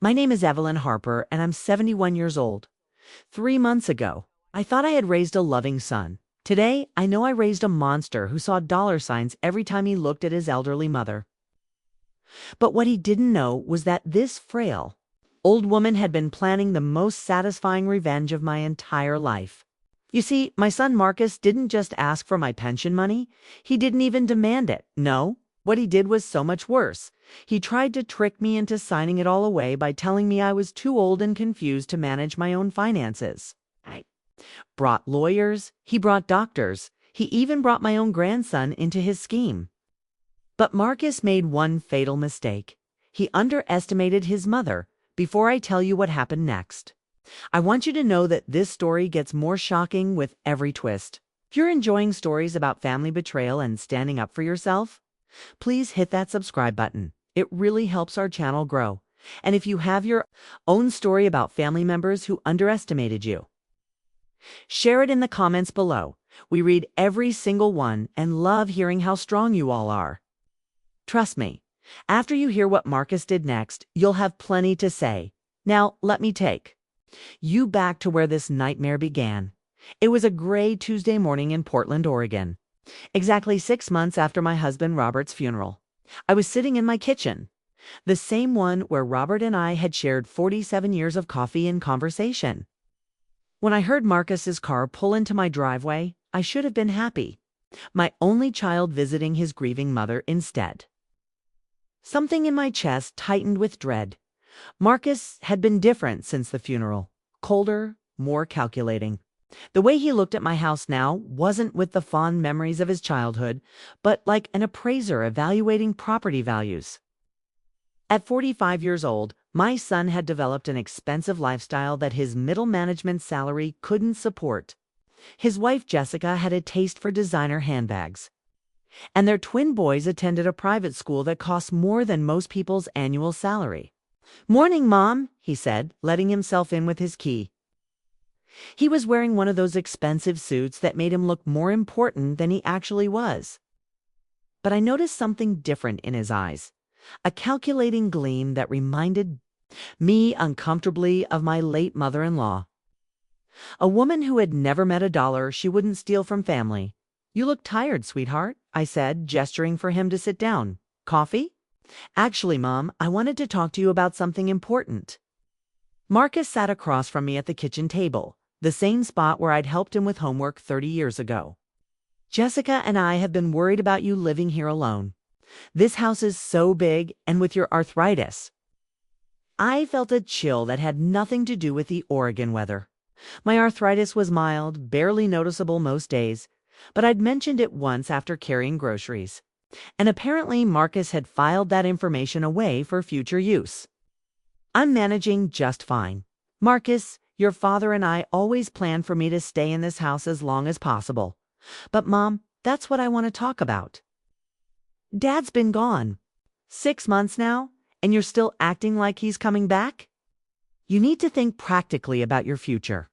My name is Evelyn Harper, and I'm 71 years old. 3 months ago, I thought I had raised a loving son. Today, I know I raised a monster who saw dollar signs every time he looked at his elderly mother. But what he didn't know was that this frail, old woman had been planning the most satisfying revenge of my entire life. You see, my son Marcus didn't just ask for my pension money. He didn't even demand it. No, what he did was so much worse. He tried to trick me into signing it all away by telling me I was too old and confused to manage my own finances. I brought lawyers, he brought doctors, he even brought my own grandson into his scheme. But Marcus made one fatal mistake. He underestimated his mother. Before I tell you what happened next, I want you to know that this story gets more shocking with every twist. If you're enjoying stories about family betrayal and standing up for yourself, please hit that subscribe button. It really helps our channel grow. And if you have your own story about family members who underestimated you, share it in the comments below. We read every single one and love hearing how strong you all are. Trust me, after you hear what Marcus did next, you'll have plenty to say. Now, let me take you back to where this nightmare began. It was a gray Tuesday morning in Portland, Oregon. Exactly 6 months after my husband Robert's funeral. I was sitting in my kitchen, the same one where Robert and I had shared 47 years of coffee and conversation. When I heard Marcus's car pull into my driveway, I should have been happy. My only child visiting his grieving mother instead. Something in my chest tightened with dread. Marcus had been different since the funeral. Colder, more calculating. The way he looked at my house now wasn't with the fond memories of his childhood, but like an appraiser evaluating property values. At 45 years old, my son had developed an expensive lifestyle that his middle management salary couldn't support. His wife Jessica had a taste for designer handbags, and their twin boys attended a private school that cost more than most people's annual salary. "Morning, Mom," he said, letting himself in with his key. He was wearing one of those expensive suits that made him look more important than he actually was. But I noticed something different in his eyes, a calculating gleam that reminded me uncomfortably of my late mother-in-law. A woman who had never met a dollar she wouldn't steal from family. "You look tired, sweetheart," I said, gesturing for him to sit down. "Coffee?" "Actually, Mom, I wanted to talk to you about something important." Marcus sat across from me at the kitchen table, the same spot where I'd helped him with homework 30 years ago. "Jessica and I have been worried about you living here alone. This house is so big, and with your arthritis." I felt a chill that had nothing to do with the Oregon weather. My arthritis was mild, barely noticeable most days, but I'd mentioned it once after carrying groceries. And apparently Marcus had filed that information away for future use. "I'm managing just fine. Marcus, your father and I always planned for me to stay in this house as long as possible. But Mom, that's what I want to talk about. Dad's been gone 6 months now, and you're still acting like he's coming back? You need to think practically about your future."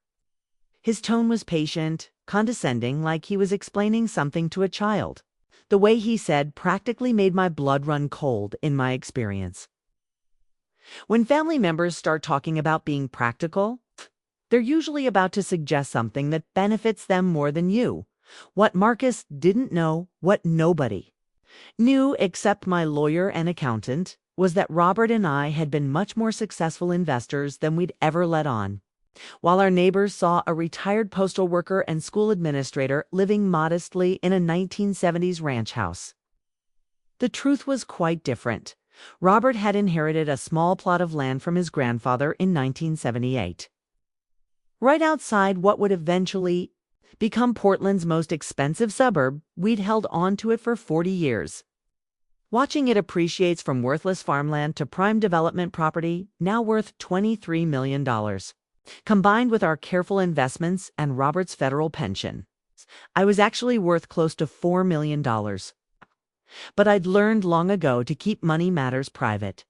His tone was patient, condescending, like he was explaining something to a child. The way he said practically made my blood run cold in my experience. When family members start talking about being practical, they're usually about to suggest something that benefits them more than you. What Marcus didn't know, what nobody knew except my lawyer and accountant, was that Robert and I had been much more successful investors than we'd ever let on. While our neighbors saw a retired postal worker and school administrator living modestly in a 1970s ranch house, the truth was quite different. Robert had inherited a small plot of land from his grandfather in 1978. Right outside what would eventually become Portland's most expensive suburb, we'd held on to it for 40 years. Watching it appreciates from worthless farmland to prime development property, now worth $23 million. Combined with our careful investments and Robert's federal pension, I was actually worth close to $4 million. But I'd learned long ago to keep money matters private.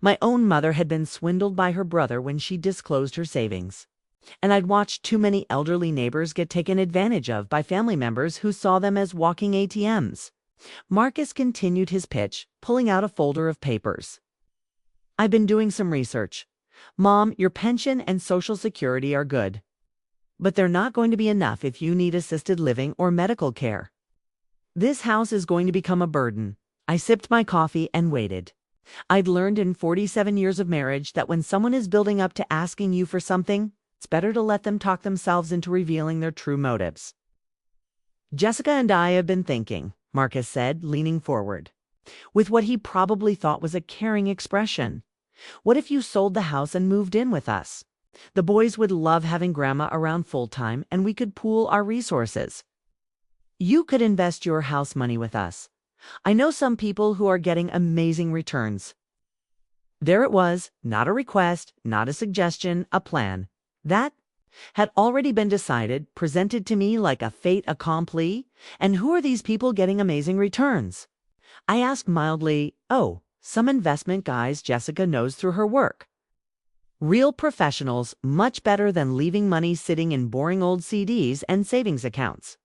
My own mother had been swindled by her brother when she disclosed her savings, and I'd watched too many elderly neighbors get taken advantage of by family members who saw them as walking ATMs. Marcus continued his pitch, pulling out a folder of papers. I've been doing some research. Mom, your pension and Social Security are good, but they're not going to be enough if you need assisted living or medical care. This house is going to become a burden. I sipped my coffee and waited. I'd learned in 47 years of marriage that when someone is building up to asking you for something, it's better to let them talk themselves into revealing their true motives. Jessica and I have been thinking, Marcus said, leaning forward, with what he probably thought was a caring expression. What if you sold the house and moved in with us? The boys would love having Grandma around full-time, and we could pool our resources. You could invest your house money with us. I know some people who are getting amazing returns. There it was, not a request, not a suggestion, a plan. That had already been decided, presented to me like a fait accompli. And who are these people getting amazing returns? I asked mildly, oh, some investment guys Jessica knows through her work. Real professionals, much better than leaving money sitting in boring old CDs and savings accounts.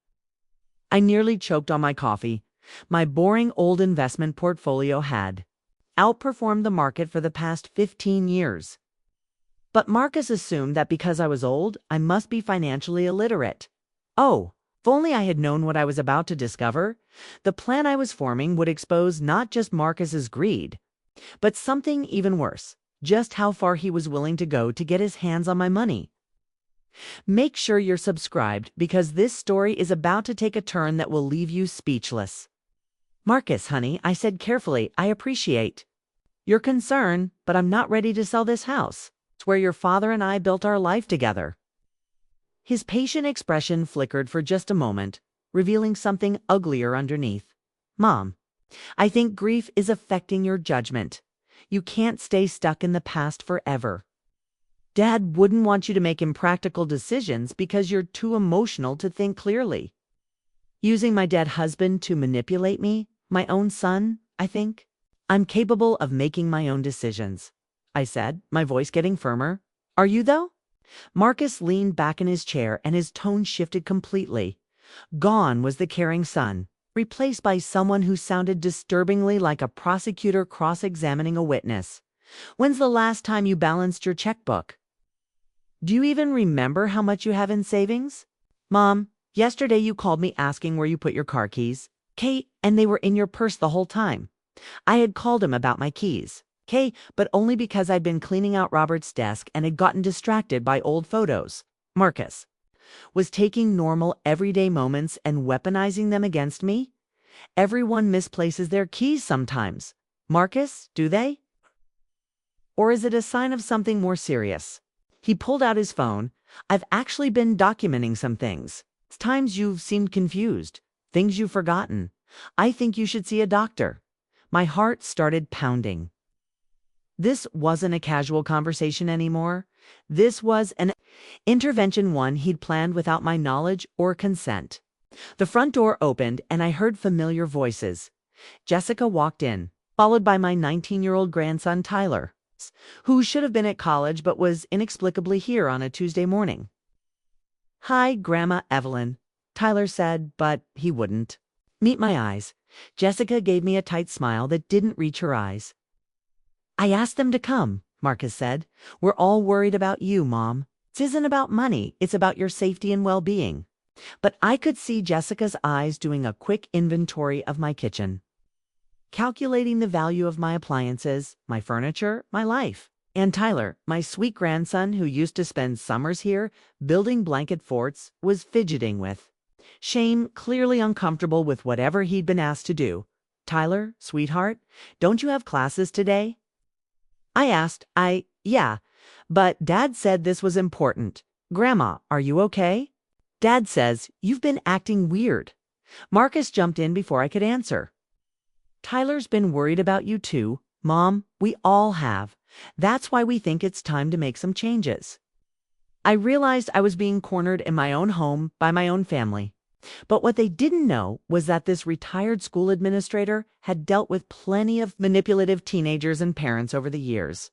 I nearly choked on my coffee. My boring old investment portfolio had outperformed the market for the past 15 years. But Marcus assumed that because I was old, I must be financially illiterate. Oh, if only I had known what I was about to discover. The plan I was forming would expose not just Marcus's greed, but something even worse, just how far he was willing to go to get his hands on my money. Make sure you're subscribed because this story is about to take a turn that will leave you speechless. Marcus, honey, I said carefully, I appreciate your concern, but I'm not ready to sell this house. It's where your father and I built our life together. His patient expression flickered for just a moment, revealing something uglier underneath. Mom, I think grief is affecting your judgment. You can't stay stuck in the past forever. Dad wouldn't want you to make impractical decisions because you're too emotional to think clearly. Using my dead husband to manipulate me, my own son, I think. I'm capable of making my own decisions, I said, my voice getting firmer. Are you, though? Marcus leaned back in his chair and his tone shifted completely. Gone was the caring son, replaced by someone who sounded disturbingly like a prosecutor cross-examining a witness. When's the last time you balanced your checkbook? Do you even remember how much you have in savings? Mom, yesterday you called me asking where you put your car keys. Kate, and they were in your purse the whole time. I had called him about my keys. Okay, but only because I'd been cleaning out Robert's desk and had gotten distracted by old photos. Marcus was taking normal, everyday moments and weaponizing them against me. Everyone misplaces their keys sometimes. Marcus, do they? Or is it a sign of something more serious? He pulled out his phone. I've actually been documenting some things. It's times you've seemed confused, things you've forgotten. I think you should see a doctor. My heart started pounding. This wasn't a casual conversation anymore. This was an intervention, one he'd planned without my knowledge or consent. The front door opened and I heard familiar voices. Jessica walked in, followed by my 19-year-old grandson Tyler, who should have been at college but was inexplicably here on a Tuesday morning. Hi, Grandma Evelyn, Tyler said, but he wouldn't meet my eyes. Jessica gave me a tight smile that didn't reach her eyes. I asked them to come, Marcus said. We're all worried about you, Mom. This isn't about money, it's about your safety and well-being. But I could see Jessica's eyes doing a quick inventory of my kitchen, calculating the value of my appliances, my furniture, my life. And Tyler, my sweet grandson who used to spend summers here building blanket forts, was fidgeting with shame, clearly uncomfortable with whatever he'd been asked to do. Tyler, sweetheart, don't you have classes today? I asked. Yeah, but Dad said this was important. Grandma, are you okay? Dad says you've been acting weird. Marcus jumped in before I could answer. Tyler's been worried about you too, Mom. We all have. That's why we think it's time to make some changes. I realized I was being cornered in my own home by my own family. But what they didn't know was that this retired school administrator had dealt with plenty of manipulative teenagers and parents over the years.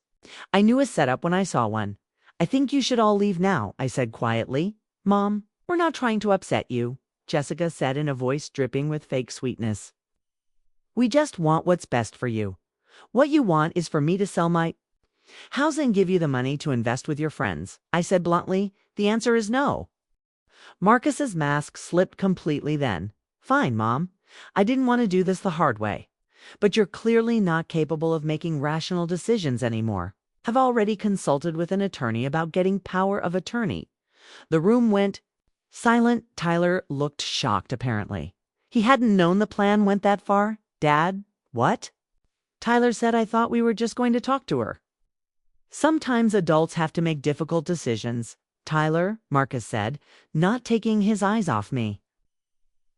I knew a setup when I saw one. I think you should all leave now, I said quietly. Mom, we're not trying to upset you, Jessica said in a voice dripping with fake sweetness. We just want what's best for you. What you want is for me to sell my... How's Zen give you the money to invest with your friends? I said bluntly. The answer is no. Marcus's mask slipped completely then. Fine, Mom. I didn't want to do this the hard way. But you're clearly not capable of making rational decisions anymore. Have already consulted with an attorney about getting power of attorney. The room went silent. Tyler looked shocked, apparently. He hadn't known the plan went that far. Dad, what? Tyler said I thought we were just going to talk to her. Sometimes adults have to make difficult decisions. Tyler, Marcus said, not taking his eyes off me.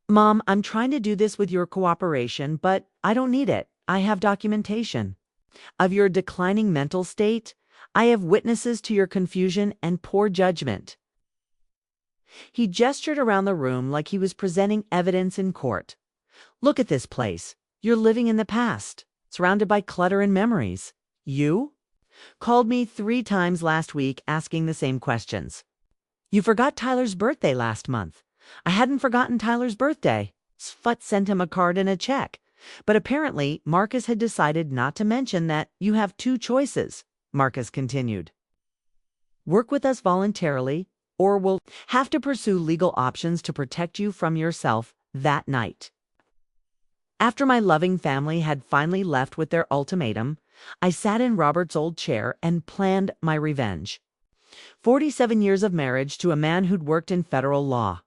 Mom, I'm trying to do this with your cooperation, but I don't need it. I have documentation of your declining mental state. I have witnesses to your confusion and poor judgment. He gestured around the room like he was presenting evidence in court. Look at this place. You're living in the past, surrounded by clutter and memories. You called me 3 times last week asking the same questions. You forgot Tyler's birthday last month. I hadn't forgotten Tyler's birthday. Sfut sent him a card and a check. But apparently, Marcus had decided not to mention that you have 2 choices, Marcus continued. Work with us voluntarily, or we'll have to pursue legal options to protect you from yourself that night. After my loving family had finally left with their ultimatum, I sat in Robert's old chair and planned my revenge. 47 years of marriage to a man who'd worked in federal law.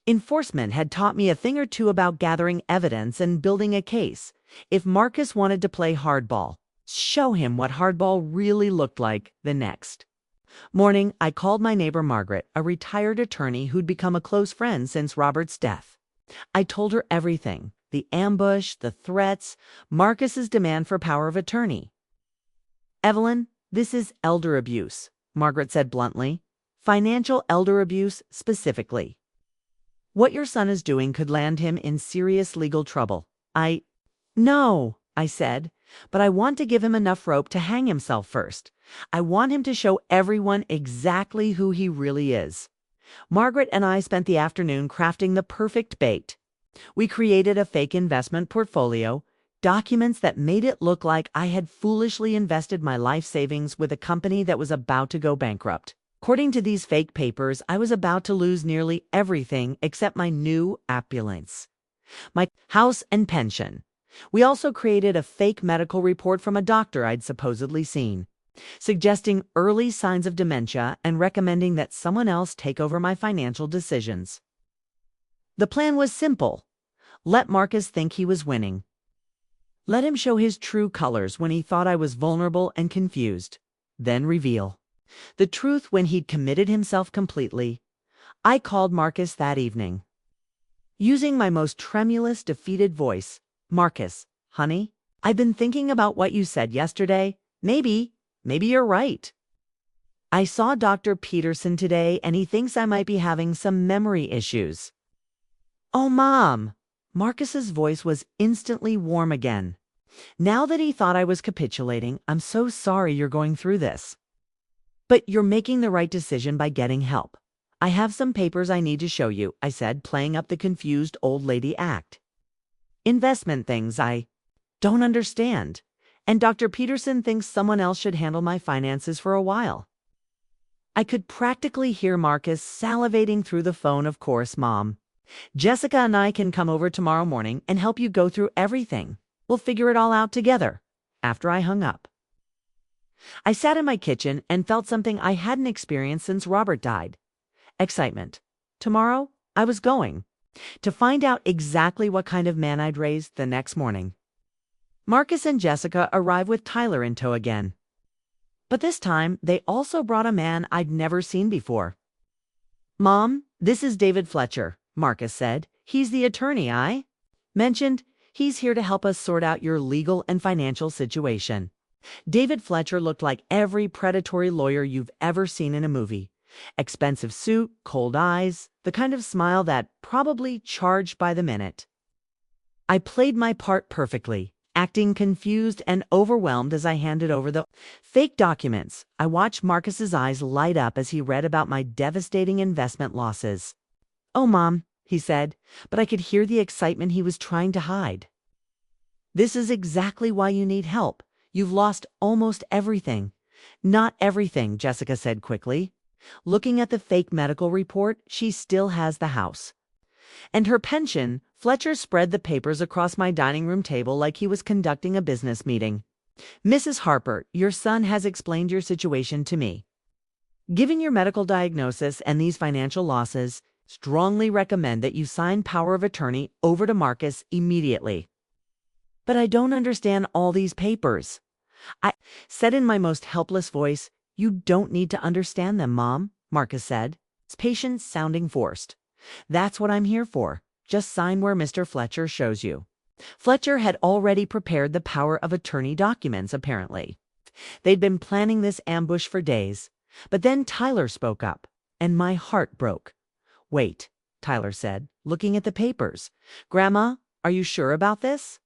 Enforcement had taught me a thing or two about gathering evidence and building a case. If Marcus wanted to play hardball, show him what hardball really looked like the next morning. I called my neighbor Margaret, a retired attorney who'd become a close friend since Robert's death. I told her everything, the ambush, the threats, Marcus's demand for power of attorney. Evelyn, this is elder abuse, Margaret said bluntly. Financial elder abuse specifically. What your son is doing could land him in serious legal trouble. No, I said, but I want to give him enough rope to hang himself first. I want him to show everyone exactly who he really is. Margaret and I spent the afternoon crafting the perfect bait. We created a fake investment portfolio, documents that made it look like I had foolishly invested my life savings with a company that was about to go bankrupt. According to these fake papers, I was about to lose nearly everything except my new opulence, my house and pension. We also created a fake medical report from a doctor I'd supposedly seen, suggesting early signs of dementia and recommending that someone else take over my financial decisions. The plan was simple. Let Marcus think he was winning. Let him show his true colors when he thought I was vulnerable and confused. Then reveal the truth when he'd committed himself completely. I called Marcus that evening. Using my most tremulous, defeated voice, Marcus, honey, I've been thinking about what you said yesterday. Maybe you're right. I saw Dr. Peterson today and he thinks I might be having some memory issues. Oh, Mom! Marcus's voice was instantly warm again. Now that he thought I was capitulating, I'm so sorry you're going through this. But you're making the right decision by getting help. I have some papers I need to show you, I said, playing up the confused old lady act. Investment things I don't understand. And Dr. Peterson thinks someone else should handle my finances for a while. I could practically hear Marcus salivating through the phone. Of course, Mom. Jessica and I can come over tomorrow morning and help you go through everything. We'll figure it all out together. After I hung up, I sat in my kitchen and felt something I hadn't experienced since Robert died. Excitement. Tomorrow, I was going to find out exactly what kind of man I'd raised the next morning. Marcus and Jessica arrived with Tyler in tow again. But this time, they also brought a man I'd never seen before. Mom, this is David Fletcher, Marcus said. He's the attorney I mentioned. He's here to help us sort out your legal and financial situation. David Fletcher looked like every predatory lawyer you've ever seen in a movie. Expensive suit, cold eyes, the kind of smile that probably charged by the minute. I played my part perfectly, acting confused and overwhelmed as I handed over the fake documents. I watched Marcus's eyes light up as he read about my devastating investment losses. Oh, Mom, he said, but I could hear the excitement he was trying to hide. This is exactly why you need help. You've lost almost everything. Not everything, Jessica said quickly. Looking at the fake medical report, she still has the house. And her pension. Fletcher spread the papers across my dining room table like he was conducting a business meeting. Mrs. Harper, your son has explained your situation to me. Given your medical diagnosis and these financial losses, strongly recommend that you sign power of attorney over to Marcus immediately. But I don't understand all these papers. I said in my most helpless voice. You don't need to understand them, Mom, Marcus said, his patience sounding forced. That's what I'm here for. Just sign where Mr. Fletcher shows you. Fletcher had already prepared the power of attorney documents, apparently. They'd been planning this ambush for days. But then Tyler spoke up, and my heart broke. Wait, Tyler said, looking at the papers. Grandma, are you sure about this?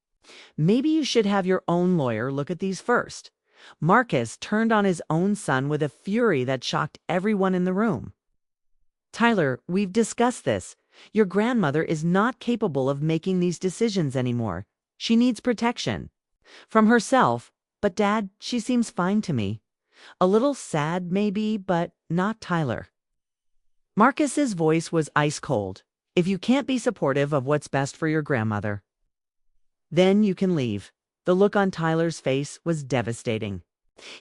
Maybe you should have your own lawyer look at these first. Marcus turned on his own son with a fury that shocked everyone in the room. Tyler, we've discussed this. Your grandmother is not capable of making these decisions anymore. She needs protection. From herself, but Dad, she seems fine to me. A little sad, maybe, but not Tyler. Marcus's voice was ice cold. If you can't be supportive of what's best for your grandmother, then you can leave. The look on Tyler's face was devastating.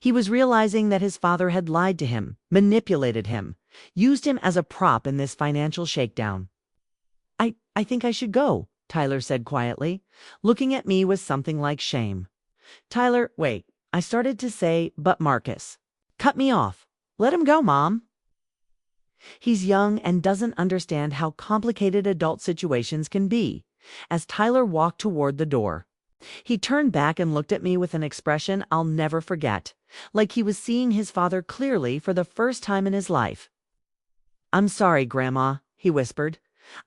He was realizing that his father had lied to him, manipulated him, used him as a prop in this financial shakedown. I think I should go, Tyler said quietly, looking at me with something like shame. Tyler, wait, I started to say, but Marcus. Cut me off. Let him go, Mom. He's young and doesn't understand how complicated adult situations can be. As Tyler walked toward the door, he turned back and looked at me with an expression I'll never forget, like he was seeing his father clearly for the first time in his life. I'm sorry, Grandma, he whispered.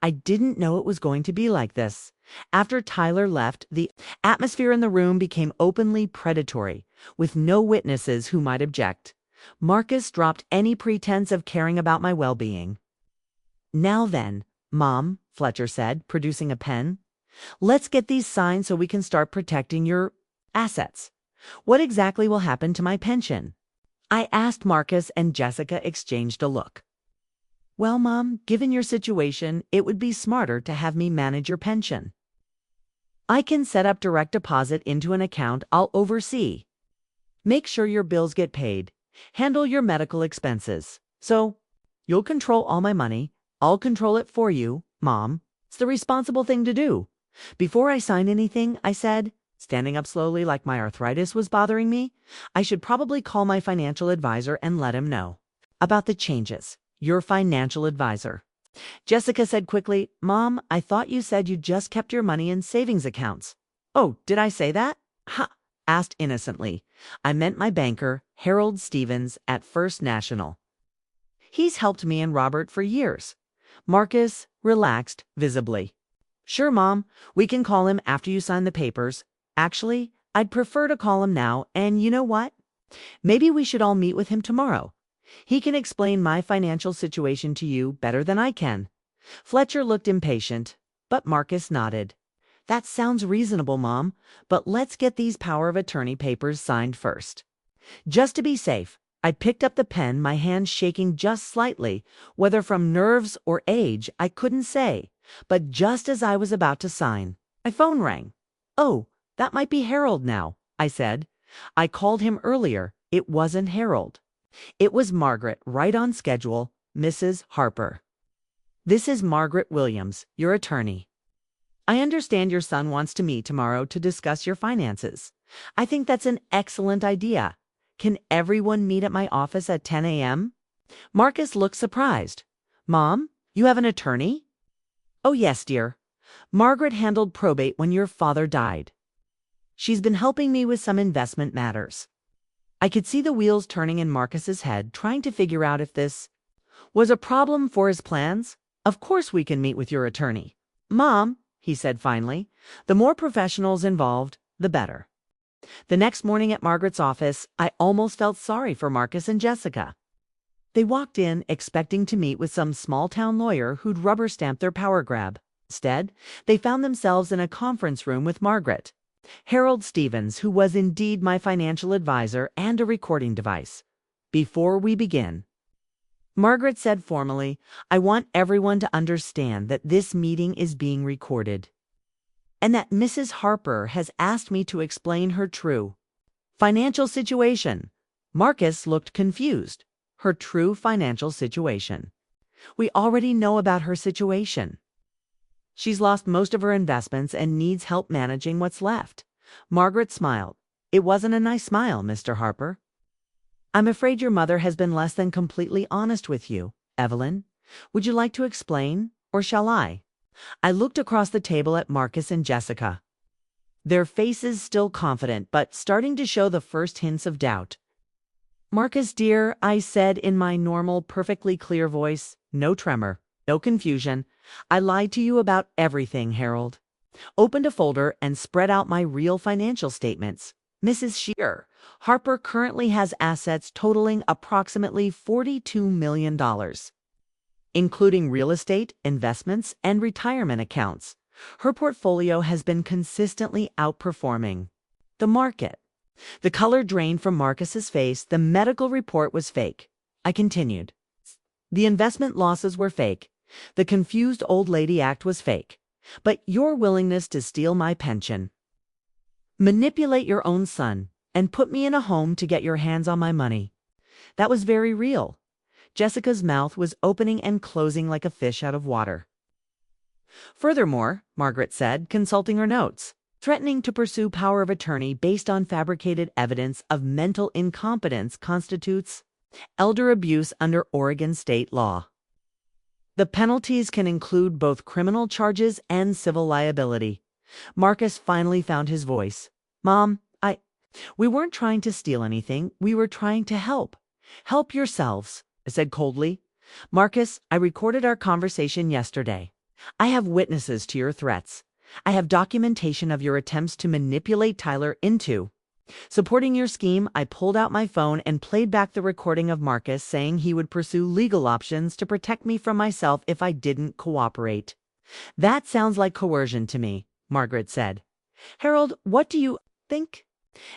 I didn't know it was going to be like this. After Tyler left, the atmosphere in the room became openly predatory, with no witnesses who might object. Marcus dropped any pretense of caring about my well-being. Now then, Mom, Fletcher said, producing a pen. Let's get these signed so we can start protecting your assets. What exactly will happen to my pension? I asked Marcus, and Jessica exchanged a look. Well, Mom, given your situation, it would be smarter to have me manage your pension. I can set up direct deposit into an account I'll oversee. Make sure your bills get paid. Handle your medical expenses. So, you'll control all my money. I'll control it for you, Mom. It's the responsible thing to do. Before I sign anything, I said, standing up slowly like my arthritis was bothering me, I should probably call my financial advisor and let him know about the changes. Your financial advisor. Jessica said quickly, Mom, I thought you said you just kept your money in savings accounts. Oh, did I say that? Ha! Asked innocently. I meant my banker, Harold Stevens, at First National. He's helped me and Robert for years. Marcus relaxed visibly. Sure, Mom, we can call him after you sign the papers. Actually, I'd prefer to call him now, and you know what? Maybe we should all meet with him tomorrow. He can explain my financial situation to you better than I can. Fletcher looked impatient, but Marcus nodded. That sounds reasonable, Mom, but let's get these power of attorney papers signed first. Just to be safe, I picked up the pen, my hand shaking just slightly, whether from nerves or age, I couldn't say. But just as I was about to sign, my phone rang. Oh, that might be Harold now, I said. I called him earlier. It wasn't Harold. It was Margaret, right on schedule, Mrs. Harper. This is Margaret Williams, your attorney. I understand your son wants to meet tomorrow to discuss your finances. I think that's an excellent idea. Can everyone meet at my office at 10 a.m.? Marcus looked surprised. Mom, you have an attorney? Oh, yes, dear. Margaret handled probate when your father died. She's been helping me with some investment matters. I could see the wheels turning in Marcus's head, trying to figure out if this was a problem for his plans. Of course we can meet with your attorney. Mom, he said finally, the more professionals involved, the better. The next morning at Margaret's office, I almost felt sorry for Marcus and Jessica. They walked in expecting to meet with some small-town lawyer who'd rubber-stamp their power grab. Instead, they found themselves in a conference room with Margaret. Harold Stevens, who was indeed my financial advisor and a recording device. Before we begin, Margaret said formally, I want everyone to understand that this meeting is being recorded, and that Mrs. Harper has asked me to explain her true financial situation. Marcus looked confused. Her true financial situation. We already know about her situation. She's lost most of her investments and needs help managing what's left. Margaret smiled. It wasn't a nice smile, Mr. Harper. I'm afraid your mother has been less than completely honest with you, Evelyn. Would you like to explain, or shall I? I looked across the table at Marcus and Jessica. Their faces still confident, but starting to show the first hints of doubt. Marcus, dear, I said in my normal, perfectly clear voice, no tremor, no confusion. I lied to you about everything, Harold. Opened a folder and spread out my real financial statements. Mrs. Shear, Harper currently has assets totaling approximately $42 million, including real estate, investments, and retirement accounts. Her portfolio has been consistently outperforming the market. The color drained from Marcus's face. The medical report was fake. I continued. The investment losses were fake. The confused old lady act was fake. But your willingness to steal my pension, manipulate your own son, and put me in a home to get your hands on my money, that was very real. Jessica's mouth was opening and closing like a fish out of water. Furthermore, Margaret said, consulting her notes, threatening to pursue power of attorney based on fabricated evidence of mental incompetence constitutes elder abuse under Oregon state law. The penalties can include both criminal charges and civil liability. Marcus finally found his voice. Mom, we weren't trying to steal anything. We were trying to help. Help yourselves, I said coldly. Marcus, I recorded our conversation yesterday. I have witnesses to your threats. I have documentation of your attempts to manipulate Tyler into supporting your scheme. I pulled out my phone and played back the recording of Marcus saying he would pursue legal options to protect me from myself if I didn't cooperate. That sounds like coercion to me, Margaret said. Harold, what do you think?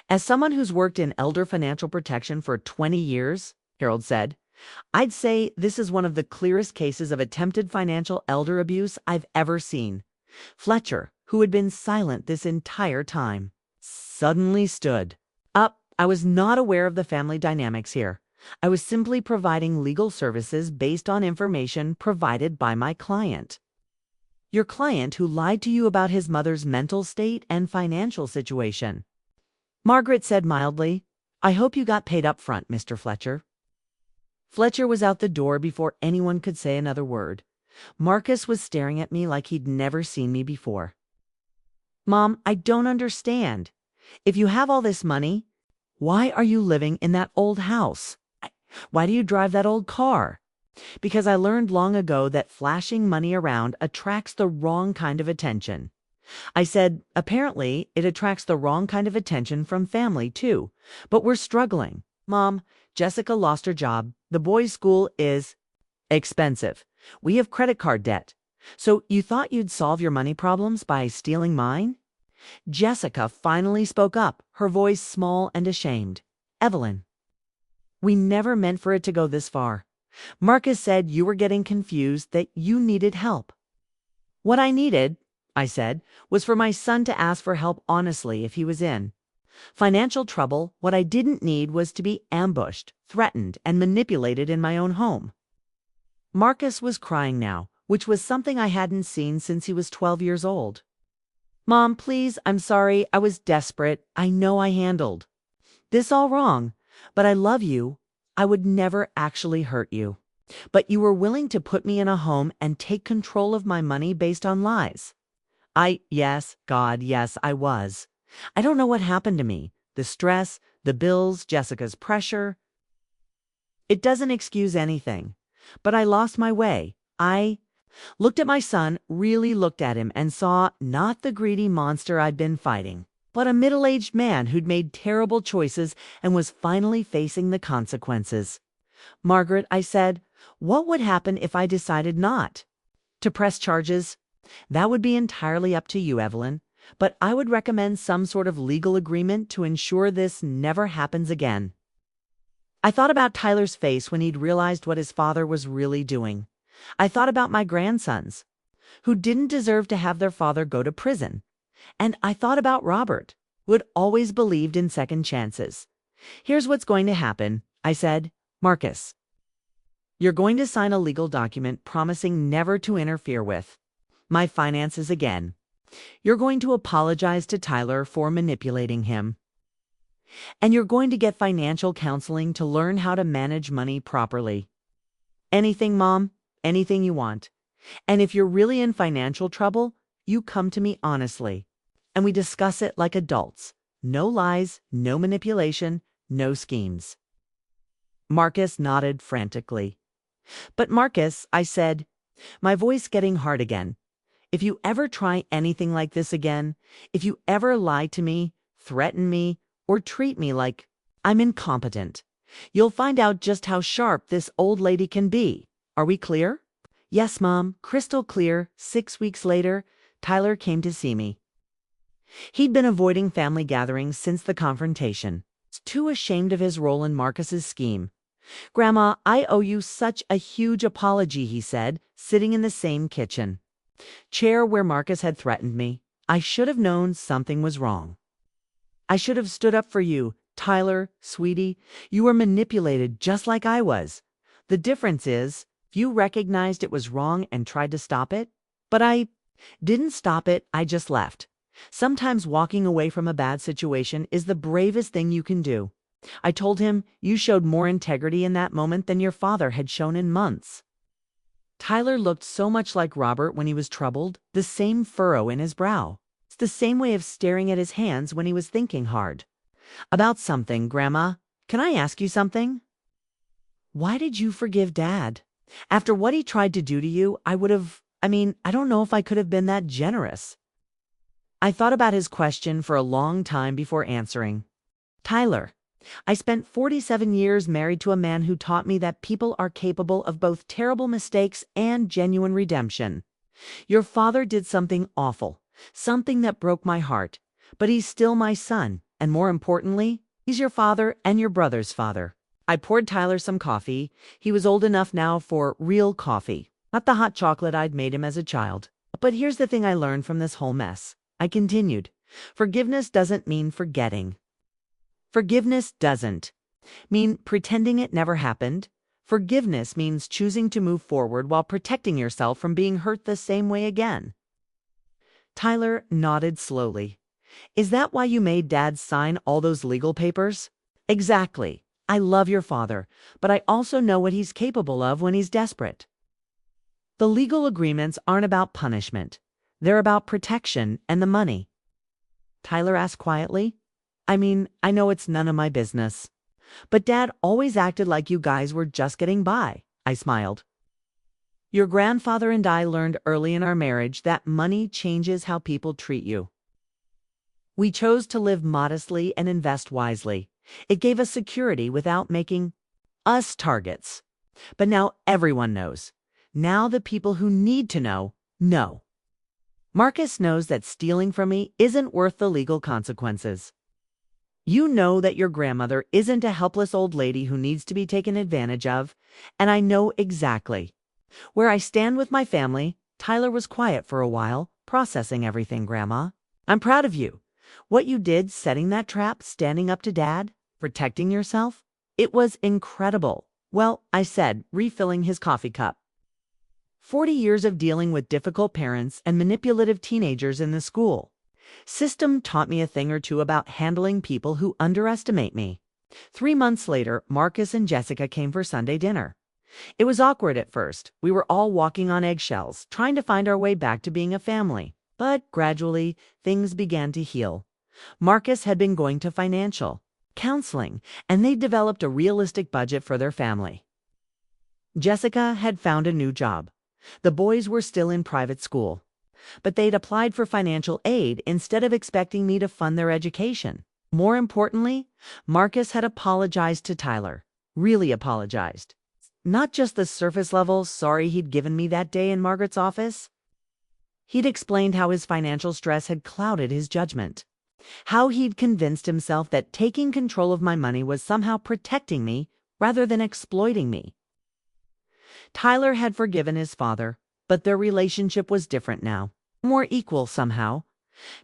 As someone who's worked in elder financial protection for 20 years, Harold said, I'd say this is one of the clearest cases of attempted financial elder abuse I've ever seen. Fletcher, who had been silent this entire time, suddenly stood up. I was not aware of the family dynamics here. I was simply providing legal services based on information provided by my client. Your client who lied to you about his mother's mental state and financial situation. Margaret said mildly, I hope you got paid up front, Mr. Fletcher. Fletcher was out the door before anyone could say another word. Marcus was staring at me like he'd never seen me before. Mom, I don't understand. If you have all this money, why are you living in that old house? Why do you drive that old car? Because I learned long ago that flashing money around attracts the wrong kind of attention. I said, apparently, it attracts the wrong kind of attention from family, too. But we're struggling. Mom, Jessica lost her job. The boys' school is expensive. We have credit card debt. So you thought you'd solve your money problems by stealing mine? Jessica finally spoke up, her voice small and ashamed. Evelyn, we never meant for it to go this far. Marcus said you were getting confused, that you needed help. What I needed, I said, was for my son to ask for help honestly if he was in financial trouble. What I didn't need was to be ambushed, threatened, and manipulated in my own home. Marcus was crying now, which was something I hadn't seen since he was 12 years old. Mom, please, I'm sorry. I was desperate. I know I handled this all wrong, but I love you. I would never actually hurt you. But you were willing to put me in a home and take control of my money based on lies. Yes, God, yes, I was. I don't know what happened to me. The stress, the bills, Jessica's pressure. It doesn't excuse anything. But I lost my way. I looked at my son, really looked at him, and saw not the greedy monster I'd been fighting, but a middle-aged man who'd made terrible choices and was finally facing the consequences. Margaret, I said, what would happen if I decided not to press charges? That would be entirely up to you, Evelyn. but I would recommend some sort of legal agreement to ensure this never happens again. I thought about Tyler's face when he'd realized what his father was really doing. I thought about my grandsons, who didn't deserve to have their father go to prison. And I thought about Robert, who had always believed in second chances. Here's what's going to happen, I said. Marcus, you're going to sign a legal document promising never to interfere with my finances again. You're going to apologize to Tyler for manipulating him. And you're going to get financial counseling to learn how to manage money properly. Anything, Mom, anything you want. And if you're really in financial trouble, you come to me honestly. And we discuss it like adults. No lies, no manipulation, no schemes. Marcus nodded frantically. But Marcus, I said, my voice getting hard again, if you ever try anything like this again, if you ever lie to me, threaten me, or treat me like I'm incompetent, you'll find out just how sharp this old lady can be. Are we clear? Yes, Mom, crystal clear. 6 weeks later, Tyler came to see me. He'd been avoiding family gatherings since the confrontation, too ashamed of his role in Marcus's scheme. Grandma, I owe you such a huge apology, he said, sitting in the same kitchen chair where Marcus had threatened me. I should have known something was wrong. I should have stood up for you, Tyler, sweetie. You were manipulated just like I was. The difference is, you recognized it was wrong and tried to stop it. But I didn't stop it, I just left. Sometimes walking away from a bad situation is the bravest thing you can do. I told him, you showed more integrity in that moment than your father had shown in months. Tyler looked so much like Robert when he was troubled, the same furrow in his brow. It's the same way of staring at his hands when he was thinking hard. About something, Grandma. Can I ask you something? Why did you forgive Dad? After what he tried to do to you, I don't know if I could have been that generous. I thought about his question for a long time before answering. Tyler, I spent 47 years married to a man who taught me that people are capable of both terrible mistakes and genuine redemption. Your father did something awful, something that broke my heart, but he's still my son, and more importantly, he's your father and your brother's father. I poured Tyler some coffee. He was old enough now for real coffee, not the hot chocolate I'd made him as a child. But here's the thing I learned from this whole mess. I continued. Forgiveness doesn't mean forgetting. Forgiveness doesn't mean pretending it never happened. Forgiveness means choosing to move forward while protecting yourself from being hurt the same way again. Tyler nodded slowly. Is that why you made Dad sign all those legal papers? Exactly. I love your father, but I also know what he's capable of when he's desperate. The legal agreements aren't about punishment. They're about protection and the money. Tyler asked quietly. I know it's none of my business. But Dad always acted like you guys were just getting by. I smiled. Your grandfather and I learned early in our marriage that money changes how people treat you. We chose to live modestly and invest wisely. It gave us security without making us targets. But now everyone knows. Now the people who need to know. Marcus knows that stealing from me isn't worth the legal consequences. You know that your grandmother isn't a helpless old lady who needs to be taken advantage of, and I know exactly where I stand with my family. Tyler was quiet for a while, processing everything. Grandma, I'm proud of you. What you did, setting that trap, standing up to Dad, protecting yourself, it was incredible. Well, I said, refilling his coffee cup. 40 years of dealing with difficult parents and manipulative teenagers in the school system taught me a thing or two about handling people who underestimate me. 3 months later, Marcus and Jessica came for Sunday dinner. It was awkward at first. We were all walking on eggshells, trying to find our way back to being a family. But gradually, things began to heal. Marcus had been going to financial counseling, and they developed a realistic budget for their family. Jessica had found a new job. The boys were still in private school, but they'd applied for financial aid instead of expecting me to fund their education. More importantly, Marcus had apologized to Tyler. Really apologized. Not just the surface level sorry he'd given me that day in Margaret's office. He'd explained how his financial stress had clouded his judgment, how he'd convinced himself that taking control of my money was somehow protecting me rather than exploiting me. Tyler had forgiven his father, but their relationship was different now, more equal somehow.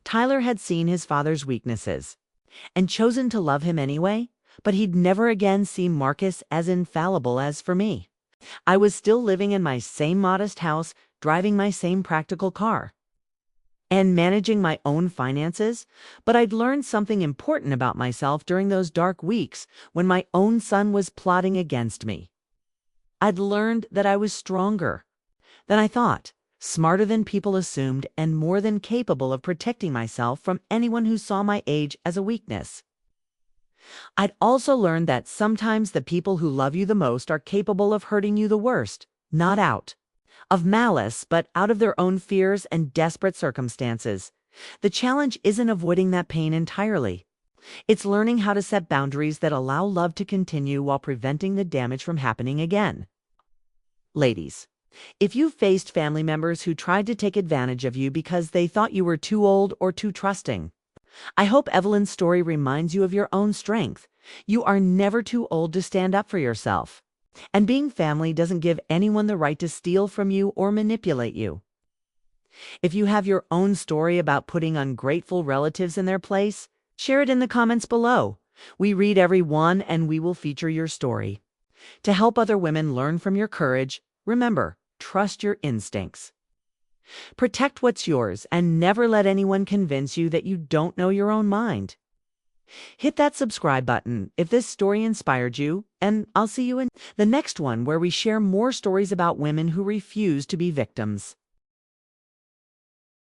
Tyler had seen his father's weaknesses and chosen to love him anyway, but he'd never again see Marcus as infallible as for me. I was still living in my same modest house, driving my same practical car, and managing my own finances, but I'd learned something important about myself during those dark weeks when my own son was plotting against me. I'd learned that I was stronger than I thought, smarter than people assumed, and more than capable of protecting myself from anyone who saw my age as a weakness. I'd also learned that sometimes the people who love you the most are capable of hurting you the worst, not out of malice, but out of their own fears and desperate circumstances. The challenge isn't avoiding that pain entirely. It's learning how to set boundaries that allow love to continue while preventing the damage from happening again. Ladies, if you've faced family members who tried to take advantage of you because they thought you were too old or too trusting, I hope Evelyn's story reminds you of your own strength. You are never too old to stand up for yourself. And being family doesn't give anyone the right to steal from you or manipulate you. If you have your own story about putting ungrateful relatives in their place, share it in the comments below. We read every one and we will feature your story. To help other women learn from your courage, remember, trust your instincts. Protect what's yours and never let anyone convince you that you don't know your own mind. Hit that subscribe button if this story inspired you, and I'll see you in the next one where we share more stories about women who refuse to be victims.